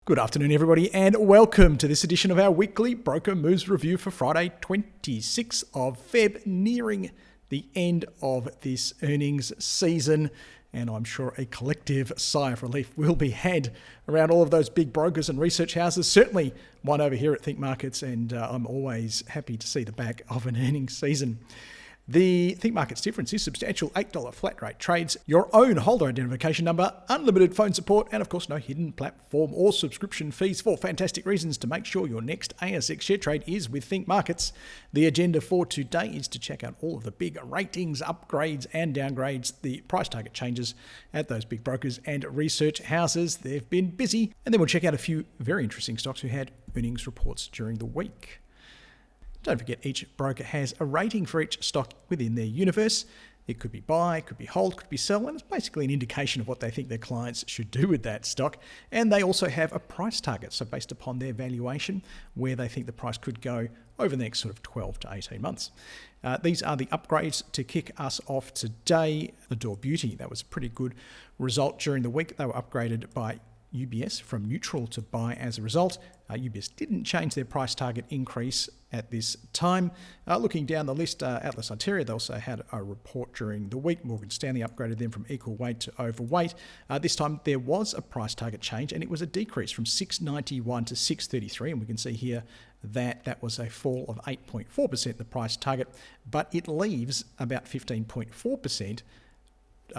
Good afternoon, everybody, and welcome to this edition of our weekly Broker Moves Review for Friday, 26th of Feb, nearing the end of this earnings season. And I'm sure a collective sigh of relief will be had around all of those big brokers and research houses. Certainly one over here at Think Markets, and I'm always happy to see the back of an earnings season. The Think Markets difference is substantial $8 flat rate trades, your own holder identification number, unlimited phone support, and of course no hidden platform or subscription fees. Four fantastic reasons to make sure your next ASX share trade is with Think Markets. The agenda for today is to check out all of the big ratings, upgrades and downgrades, the price target changes at those big brokers and research houses. They've been busy. And then we'll check out a few very interesting stocks who had earnings reports during the week. Don't forget, each broker has a rating for each stock within their universe. It could be buy, could be hold, could be sell, and it's basically an indication of what they think their clients should do with that stock. And they also have a price target, so based upon their valuation, where they think the price could go over the next sort of 12 to 18 months. These are the upgrades to kick us off today. Adore Beauty, that was a pretty good result during the week. They were upgraded by UBS from neutral to buy as a result. UBS didn't change their price target increase at this time. Looking down the list, Atlas Arteria, they also had a report during the week. Morgan Stanley upgraded them from equal weight to overweight. This time there was a price target change, and it was a decrease from 691 to 633, and we can see here that that was a fall of 8.4% in the price target, but it leaves about 15.4%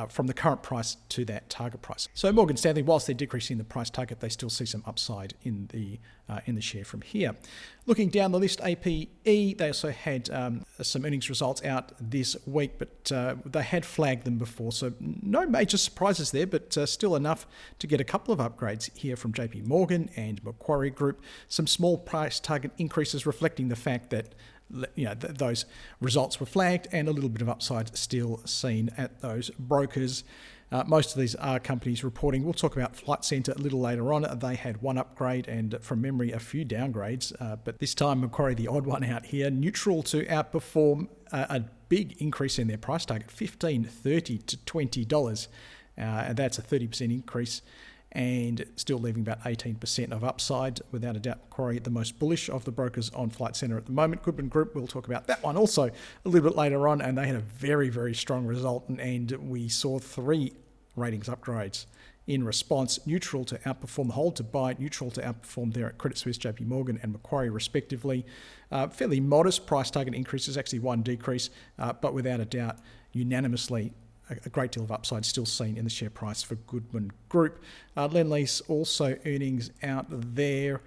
from the current price to that target price. So Morgan Stanley, whilst they're decreasing the price target, they still see some upside in the share from here. Looking down the list, APE, they also had some earnings results out this week, but they had flagged them before, so no major surprises there, but still enough to get a couple of upgrades here from JP Morgan and Macquarie Group. Some small price target increases reflecting the fact that those results were flagged, and a little bit of upside still seen at those brokers. Most of these are companies reporting. We'll talk about Flight Centre a little later on. They had one upgrade and, from memory, a few downgrades. But this time, Macquarie, the odd one out here, neutral to outperform a big increase in their price target, $15.30 to $20. And that's a 30% increase, and still leaving about 18% of upside. Without a doubt, Macquarie, the most bullish of the brokers on Flight Centre at the moment. Goodman Group, we'll talk about that one also a little bit later on, and they had a very, very strong result, and we saw 3 ratings upgrades in response: neutral to outperform, hold to buy, neutral to outperform there at Credit Suisse, JP Morgan and Macquarie respectively. Fairly modest price target increases, actually one decrease, but without a doubt, unanimously a great deal of upside still seen in the share price for Goodman Group. Lendlease also earnings out there.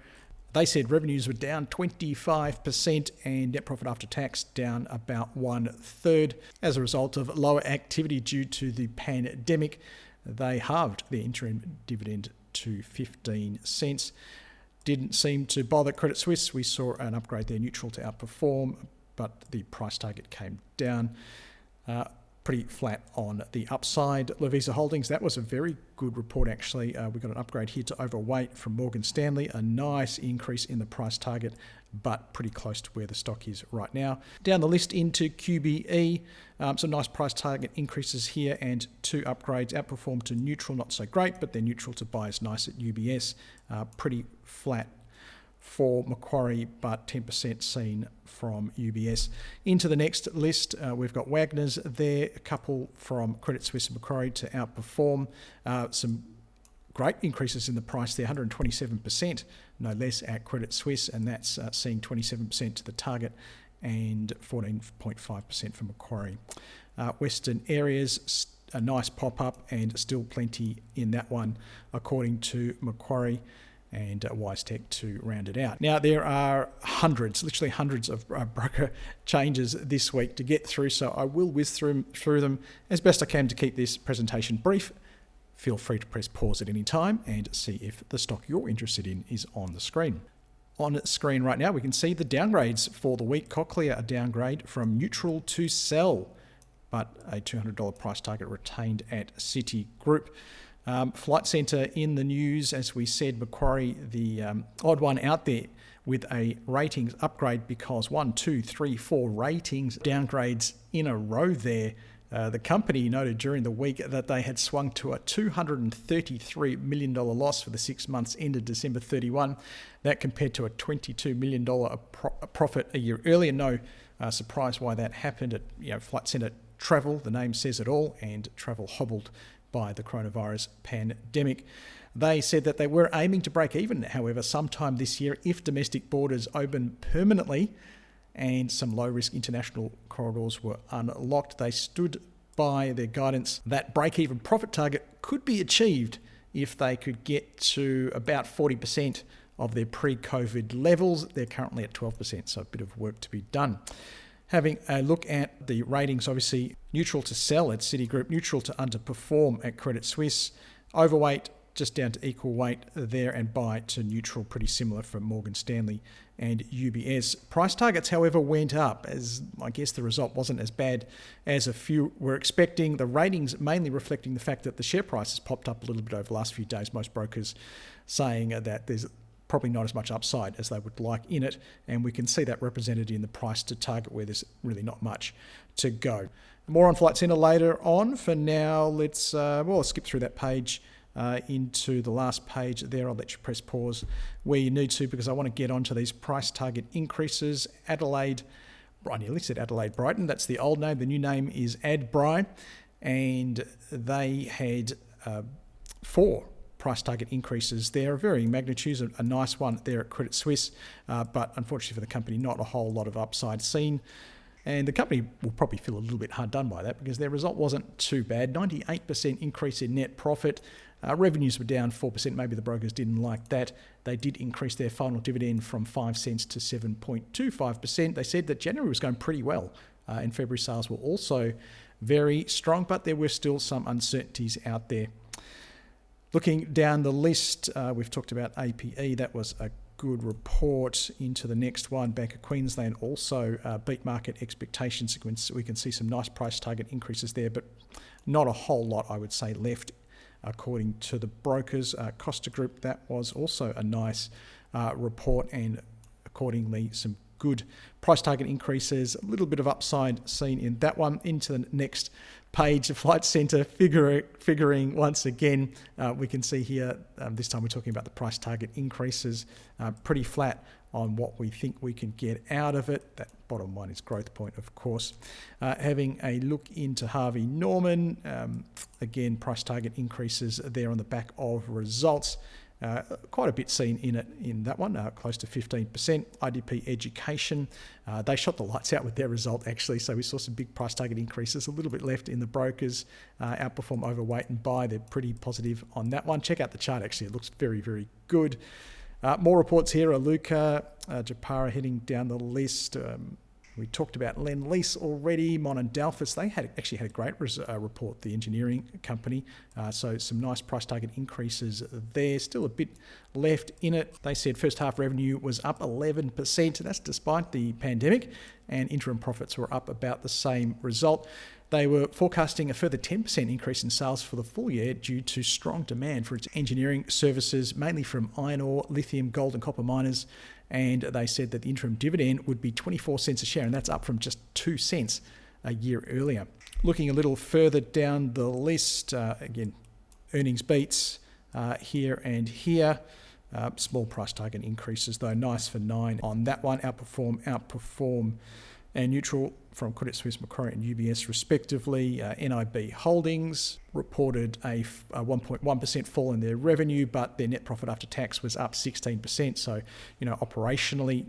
They said revenues were down 25% and net profit after tax down about 1/3 as a result of lower activity due to the pandemic. They halved their interim dividend to 15 cents. Didn't seem to bother Credit Suisse. We saw an upgrade there, neutral to outperform, but the price target came down. Pretty flat on the upside. Lovisa Holdings, that was a very good report actually. We got an upgrade here to overweight from Morgan Stanley, a nice increase in the price target, but pretty close to where the stock is right now. Down the list into QBE, some nice price target increases here and 2 upgrades. Outperformed to neutral, not so great, but they're neutral to buy is nice at UBS. Pretty flat for Macquarie, but 10% seen from UBS. Into the next list, we've got Wagner's there, a couple from Credit Suisse and Macquarie to outperform. Some great increases in the price there, 127%, no less at Credit Suisse, and that's seeing 27% to the target and 14.5% for Macquarie. Western Areas, a nice pop-up and still plenty in that one, according to Macquarie and WiseTech to round it out. Now, there are literally hundreds of broker changes this week to get through, so I will whiz through them as best I can to keep this presentation brief. Feel free to press pause at any time and see if the stock you're interested in is on the screen. On screen right now, we can see the downgrades for the week. Cochlear, a downgrade from neutral to sell, but a $200 price target retained at Citigroup. Flight Centre in the news, as we said. Macquarie, the odd one out there with a ratings upgrade because 1, 2, 3, 4 ratings downgrades in a row there. The company noted during the week that they had swung to a $233 million loss for the 6 months ended December 31. That compared to a $22 million profit a year earlier. No surprise why that happened. Flight Centre travel, the name says it all, and travel hobbled by the coronavirus pandemic. They said that they were aiming to break even, however, sometime this year if domestic borders open permanently and some low-risk international corridors were unlocked. They stood by their guidance that break-even profit target could be achieved if they could get to about 40% of their pre-COVID levels. They're currently at 12%, so a bit of work to be done. Having a look at the ratings, obviously neutral to sell at Citigroup, neutral to underperform at Credit Suisse, overweight just down to equal weight there, and buy to neutral, pretty similar for Morgan Stanley and UBS. Price targets, however, went up, as I guess the result wasn't as bad as a few were expecting. The ratings mainly reflecting the fact that the share price has popped up a little bit over the last few days. Most brokers saying that there's probably not as much upside as they would like in it, and we can see that represented in the price to target where there's really not much to go. More on Flight Centre later on. For now, let's skip through that page into the last page there. I'll let you press pause where you need to, because I want to get onto these price target increases. Adelaide, I nearly said Adelaide Brighton, that's the old name. The new name is Adbri, and they had 4 price target increases there, of varying magnitudes. A nice one there at Credit Suisse, but unfortunately for the company, not a whole lot of upside seen. And the company will probably feel a little bit hard done by that, because their result wasn't too bad. 98% increase in net profit. Revenues were down 4%. Maybe the brokers didn't like that. They did increase their final dividend from 5 cents to 7.25%. They said that January was going pretty well, and February sales were also very strong, but there were still some uncertainties out there. Looking down the list, we've talked about APE. That was a good report. Into the next one, Bank of Queensland also beat market expectations. We can see some nice price target increases there, but not a whole lot, I would say, left according to the brokers. Costa Group, that was also a nice report, and accordingly some good price target increases. A little bit of upside seen in that one. Into the next page, Flight Centre figuring once again. We can see here, this time we're talking about the price target increases, pretty flat on what we think we can get out of it. That bottom one is growth point, of course. Having a look into Harvey Norman, again, price target increases there on the back of results. Quite a bit seen in that one, close to 15%. IDP Education, they shot the lights out with their result, actually, so we saw some big price target increases. A little bit left in the brokers. Outperform, overweight, and buy. They're pretty positive on that one. Check out the chart, actually. It looks very, very good. More reports here. Aluka, Japara heading down the list. We talked about Lend-Lease already. Monadelphous, they actually had a great report, the engineering company. So some nice price target increases there. Still a bit left in it. They said first half revenue was up 11%. That's despite the pandemic, and interim profits were up about the same result. They were forecasting a further 10% increase in sales for the full year due to strong demand for its engineering services, mainly from iron ore, lithium, gold and copper miners. And they said that the interim dividend would be 24 cents a share, and that's up from just 2 cents a year earlier. Looking a little further down the list, again, earnings beats here and here. Small price target increases, though. Nice for 9 on that one. Outperform, and neutral from Credit Suisse, Macquarie and UBS respectively. NIB Holdings reported a 1.1% fall in their revenue, but their net profit after tax was up 16%. So, operationally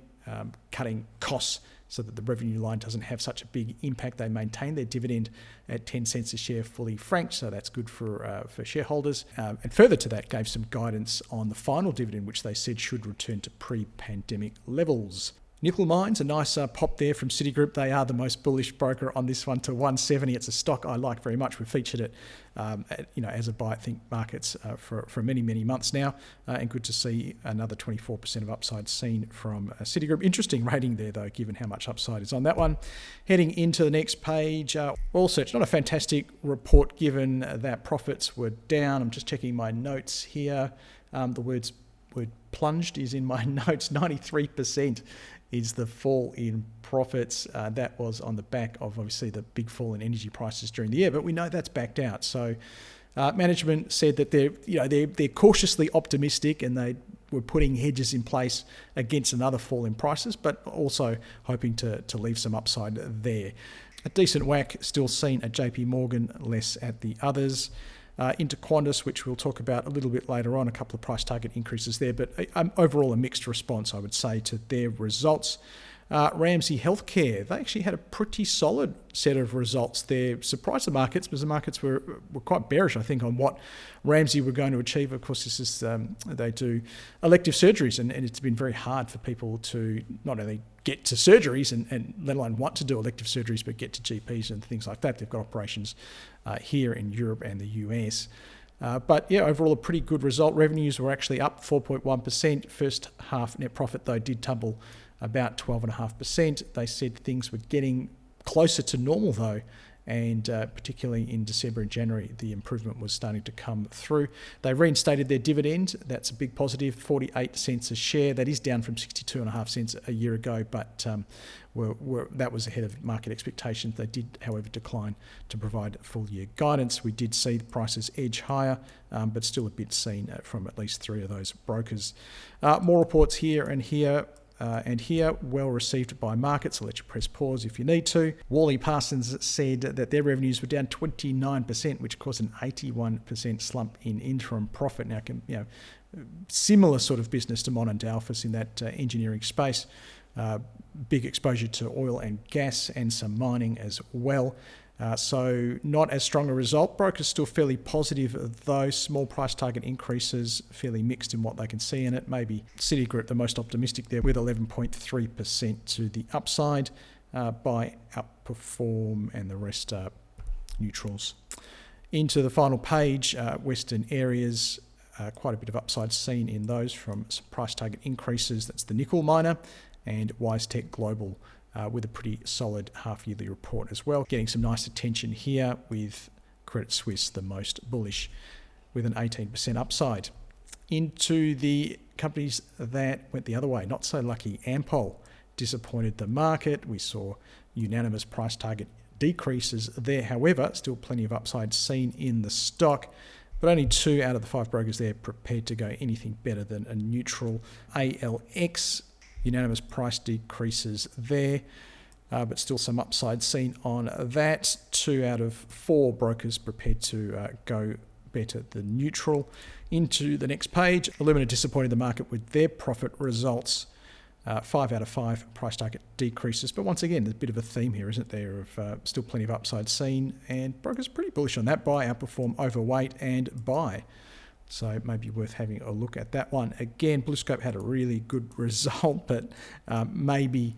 cutting costs so that the revenue line doesn't have such a big impact. They maintain their dividend at 10 cents a share fully franked, so that's good for shareholders. And further to that, gave some guidance on the final dividend, which they said should return to pre-pandemic levels. Nickel Mines, a nice pop there from Citigroup. They are the most bullish broker on this one to 170. It's a stock I like very much. We've featured it, as a buy at Think Markets for many, many months now, and good to see another 24% of upside seen from Citigroup. Interesting rating there, though, given how much upside is on that one. Heading into the next page, Oil Search, not a fantastic report given that profits were down. I'm just checking my notes here. The words word plunged is in my notes. 93% is the fall in profits. That was on the back of obviously the big fall in energy prices during the year, but we know that's backed out. So management said that they're cautiously optimistic, and they were putting hedges in place against another fall in prices, but also hoping to leave some upside there. A decent whack still seen at JP Morgan, less at the others. Into Qantas, which we'll talk about a little bit later on, a couple of price target increases there, but overall a mixed response, I would say, to their results. Ramsay Health Care, they actually had a pretty solid set of results there. Surprised the markets, because the markets were quite bearish, I think, on what Ramsay were going to achieve. Of course, this is they do elective surgeries, and it's been very hard for people to not only get to surgeries and let alone want to do elective surgeries, but get to GPs and things like that. They've got operations here in Europe and the US. But yeah, overall a pretty good result. Revenues were actually up 4.1%. First half net profit, though, did tumble about 12.5%. They said things were getting closer to normal, though, and particularly in December and January, the improvement was starting to come through. They reinstated their dividend. That's a big positive, 48 cents a share. That is down from 62.5 cents a year ago, but that was ahead of market expectations. They did, however, decline to provide full-year guidance. We did see the prices edge higher, but still a bit seen from at least three of those brokers. More reports here and here. Well received by markets. I'll let you press pause if you need to. Worley Parsons said that their revenues were down 29%, which caused an 81% slump in interim profit. Now, similar sort of business to Monadelphous in that engineering space. Big exposure to oil and gas and some mining as well. So not as strong a result. Brokers still fairly positive, though. Small price target increases, fairly mixed in what they can see in it. Maybe Citigroup the most optimistic there with 11.3% to the upside. By Outperform and the rest are neutrals. Into the final page, Western Areas, quite a bit of upside seen in those from some price target increases. That's the nickel miner, and WiseTech Global with a pretty solid half-yearly report as well. Getting some nice attention here with Credit Suisse the most bullish with an 18% upside. Into the companies that went the other way, not so lucky. Ampol disappointed the market. We saw unanimous price target decreases there. However, still plenty of upside seen in the stock. But only 2 out of the 5 brokers there prepared to go anything better than a neutral. ALX, unanimous price decreases there, but still some upside seen on that. 2 out of 4 brokers prepared to go better than neutral. Into the next page, Illumina disappointed the market with their profit results. 5 out of 5 price target decreases. But once again, there's a bit of a theme here, isn't there, of still plenty of upside seen, and brokers are pretty bullish on that. Buy, Outperform, Overweight, and Buy. So it may be worth having a look at that one. Again, BlueScope had a really good result, but maybe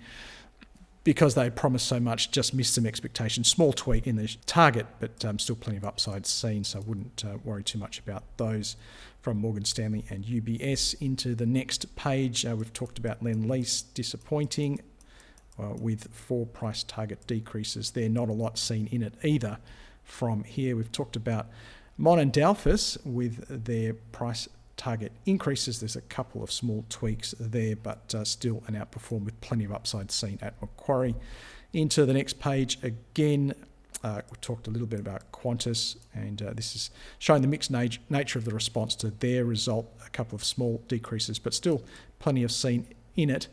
because they promised so much, just missed some expectations. Small tweak in the target, but still plenty of upside seen, so I wouldn't worry too much about those. From Morgan Stanley and UBS. Into the next page, we've talked about Lendlease disappointing with 4 price target decreases there. Not a lot seen in it either. From here, we've talked about Monadelphous with their price target increases. There's a couple of small tweaks there, but still an outperform with plenty of upside seen at Macquarie. Into the next page again, we talked a little bit about Qantas, and this is showing the mixed nature of the response to their result. A couple of small decreases, but still plenty of seen in it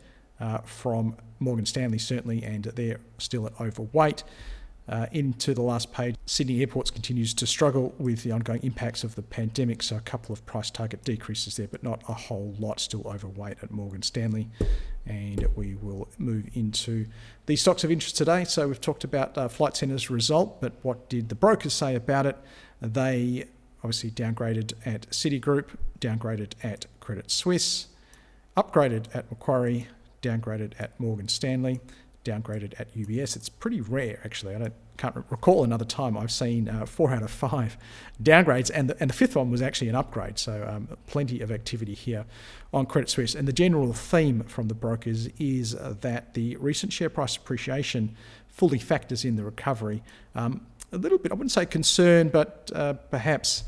from Morgan Stanley certainly, and they're still at overweight. Into the last page, Sydney Airports continues to struggle with the ongoing impacts of the pandemic, so a couple of price target decreases there, but not a whole lot, still overweight at Morgan Stanley. And we will move into the stocks of interest today. So we've talked about Flight Centre's result, but what did the brokers say about it? They obviously downgraded at Citigroup, downgraded at Credit Suisse, upgraded at Macquarie, downgraded at Morgan Stanley, downgraded at UBS. It's pretty rare, actually. Can't recall another time I've seen 4 out of 5 downgrades, and the fifth one was actually an upgrade. So plenty of activity here on Credit Suisse. And the general theme from the brokers is that the recent share price appreciation fully factors in the recovery. A little bit, I wouldn't say concern, but perhaps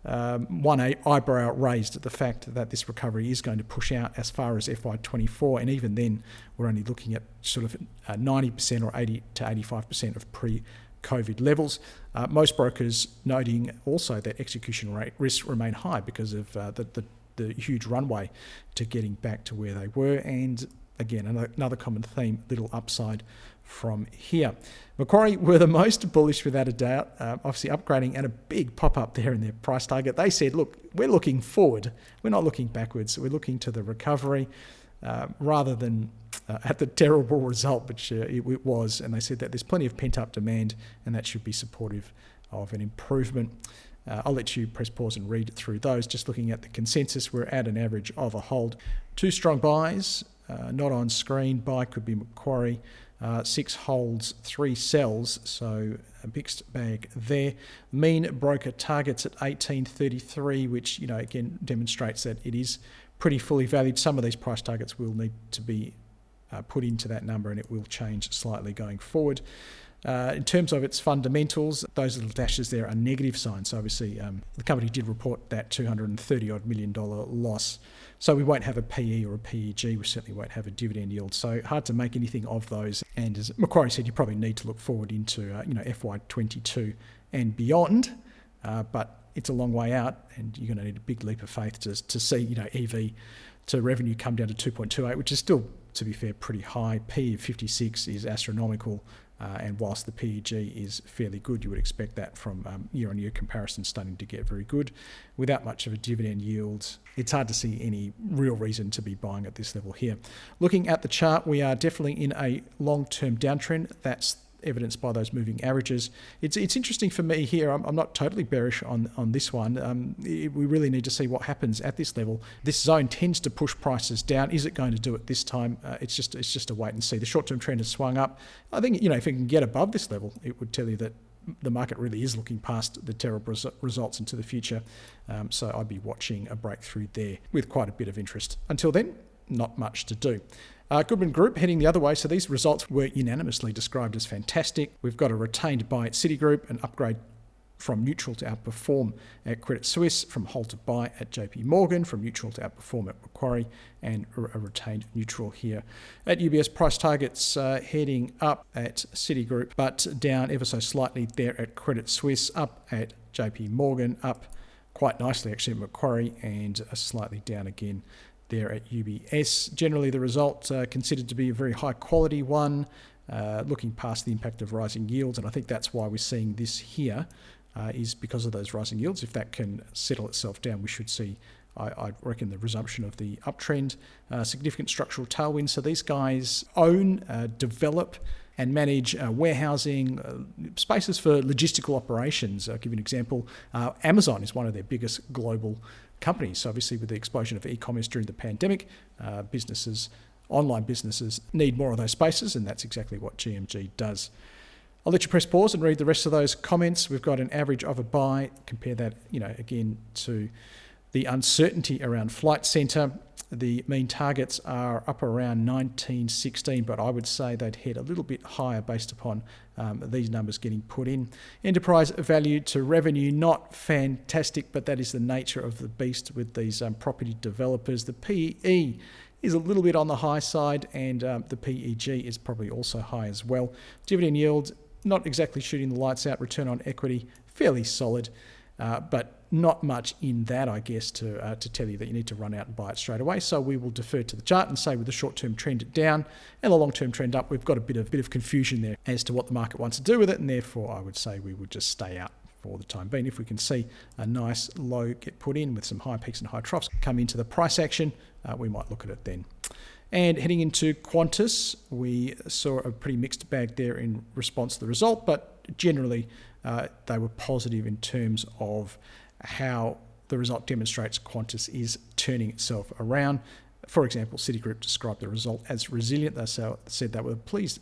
one eyebrow raised at the fact that this recovery is going to push out as far as FY24, and even then we're only looking at sort of 90% or 80 to 85% of pre-COVID levels. Most brokers noting also that execution rate risks remain high because of the huge runway to getting back to where they were, and again, another common theme, little upside from here. Macquarie were the most bullish without a doubt, obviously upgrading and a big pop-up there in their price target. They said, look, we're looking forward. We're not looking backwards. We're looking to the recovery rather than at the terrible result, which it was. And they said that there's plenty of pent-up demand and that should be supportive of an improvement. I'll let you press pause and read through those. Just looking at the consensus, we're at an average of a hold. 2 strong buys, not on screen. Buy could be Macquarie. 6 holds, 3 sells, so a mixed bag there. Mean broker targets at 18.33, which again demonstrates that it is pretty fully valued. Some of these price targets will need to be put into that number, and it will change slightly going forward. In terms of its fundamentals, those little dashes there are negative signs. So obviously, the company did report that $230 million loss. So we won't have a PE or a PEG. We certainly won't have a dividend yield. So hard to make anything of those. And as Macquarie said, you probably need to look forward into FY22 and beyond. But it's a long way out, and you're going to need a big leap of faith to see EV to revenue come down to 2.28, which is still, to be fair, pretty high. PE of 56 is astronomical. And whilst the PEG is fairly good, you would expect that from year-on-year comparison starting to get very good. Without much of a dividend yield, it's hard to see any real reason to be buying at this level here. Looking at the chart, we are definitely in a long-term downtrend. That's evidenced by those moving averages. It's interesting for me here. I'm not totally bearish on this one. We really need to see what happens at this level. This zone tends to push prices down. Is it going to do it this time? It's just a wait and see. The short-term trend has swung up. I think if it can get above this level, it would tell you that the market really is looking past the terrible results into the future. So I'd be watching a breakthrough there with quite a bit of interest. Until then, not much to do. Goodman Group heading the other way. So these results were unanimously described as fantastic. We've got a retained buy at Citigroup, an upgrade from neutral to outperform at Credit Suisse, from hold to buy at JP Morgan, from neutral to outperform at Macquarie, and a retained neutral here. At UBS, price targets heading up at Citigroup, but down ever so slightly there at Credit Suisse, up at JP Morgan, up quite nicely actually at Macquarie, and slightly down again there at UBS. Generally, the result considered to be a very high quality one, looking past the impact of rising yields, and I think that's why we're seeing this here, is because of those rising yields. If that can settle itself down, we should see, I reckon, the resumption of the uptrend. Significant structural tailwinds. So these guys own, develop, and manage warehousing spaces for logistical operations. I'll give you an example. Amazon is one of their biggest global companies. So obviously with the explosion of e-commerce during the pandemic, online businesses need more of those spaces, and that's exactly what GMG does. I'll let you press pause and read the rest of those comments. We've got an average of a buy. Compare that, again to the uncertainty around Flight Centre. The mean targets are up around 1916, but I would say they'd head a little bit higher based upon these numbers getting put in. Enterprise value to revenue, not fantastic, but that is the nature of the beast with these property developers. The PE is a little bit on the high side, and the PEG is probably also high as well. Dividend yield, not exactly shooting the lights out. Return on equity, fairly solid, but not much in that, I guess, to tell you that you need to run out and buy it straight away. So we will defer to the chart and say with the short-term trend down and the long-term trend up, we've got a bit of confusion there as to what the market wants to do with it, and therefore I would say we would just stay out for the time being. If we can see a nice low get put in with some high peaks and high troughs come into the price action, we might look at it then. And heading into Qantas, we saw a pretty mixed bag there in response to the result, but generally they were positive in terms of how the result demonstrates Qantas is turning itself around. For example, Citigroup described the result as resilient. They said they were pleased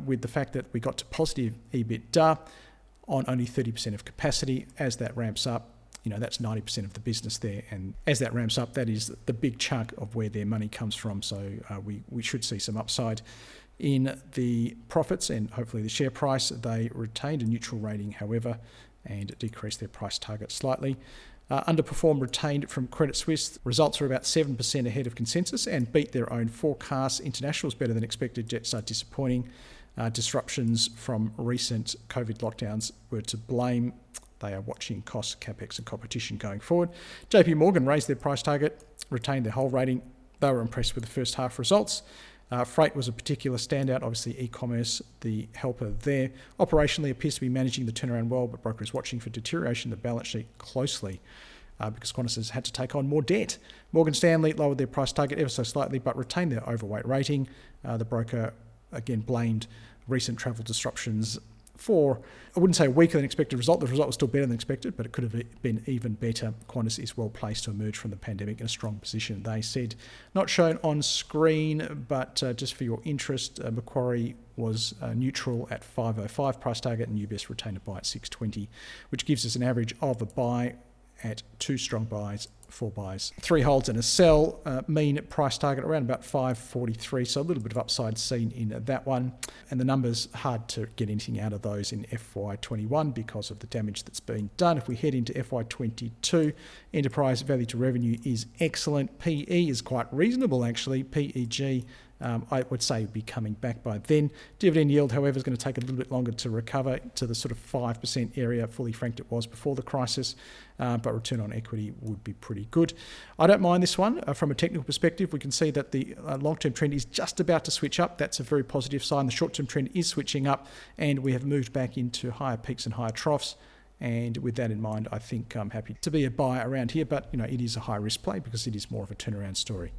with the fact that we got to positive EBITDA on only 30% of capacity. As that ramps up, that's 90% of the business there. And as that ramps up, that is the big chunk of where their money comes from. So we should see some upside in the profits and hopefully the share price. They retained a neutral rating, however, and decreased their price target slightly. Underperformed retained from Credit Suisse. Results are about 7% ahead of consensus and beat their own forecasts. International is better than expected. Jetstar disappointing. Disruptions from recent COVID lockdowns were to blame. They are watching costs, capex and competition going forward. JP Morgan raised their price target, retained their whole rating. They were impressed with the first half results. Freight was a particular standout, obviously e-commerce, the helper there. Operationally appears to be managing the turnaround well, but broker is watching for deterioration of the balance sheet closely because Qantas has had to take on more debt. Morgan Stanley lowered their price target ever so slightly, but retained their overweight rating. The broker, again, blamed recent travel disruptions for, I wouldn't say a weaker than expected result. The result was still better than expected, but it could have been even better. Qantas is well placed to emerge from the pandemic in a strong position, they said. Not shown on screen, but just for your interest, Macquarie was neutral at 505 price target and UBS retained a buy at 620, which gives us an average of a buy at 2 strong buys, 4 buys, 3 holds and a sell. Mean price target around about 543, so a little bit of upside seen in that one. And the numbers, hard to get anything out of those in FY21 because of the damage that's been done. If we head into FY22, enterprise value to revenue is excellent. PE is quite reasonable actually. PEG I would say would be coming back by then. Dividend yield, however, is going to take a little bit longer to recover to the sort of 5% area, fully franked it was before the crisis, but return on equity would be pretty good. I don't mind this one. From a technical perspective, we can see that the long-term trend is just about to switch up. That's a very positive sign. The short-term trend is switching up, and we have moved back into higher peaks and higher troughs. And with that in mind, I think I'm happy to be a buy around here, but it is a high-risk play because it is more of a turnaround story.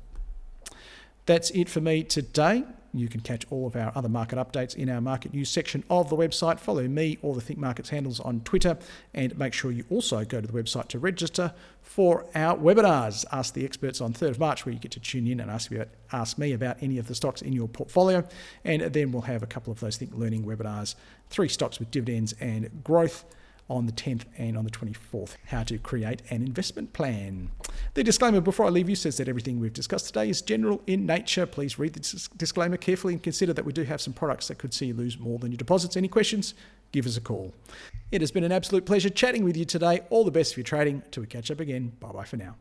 That's it for me today. You can catch all of our other market updates in our market news section of the website. Follow me or the Think Markets handles on Twitter, and make sure you also go to the website to register for our webinars. Ask the Experts on 3rd of March, where you get to tune in and ask me about any of the stocks in your portfolio. And then we'll have a couple of those Think Learning webinars, 3 stocks with dividends and growth, on the 10th and on the 24th, how to create an investment plan. The disclaimer before I leave you says that everything we've discussed today is general in nature. Please read the disclaimer carefully and consider that we do have some products that could see you lose more than your deposits. Any questions? Give us a call. It has been an absolute pleasure chatting with you today. All the best for your trading. Till we catch up again. Bye-bye for now.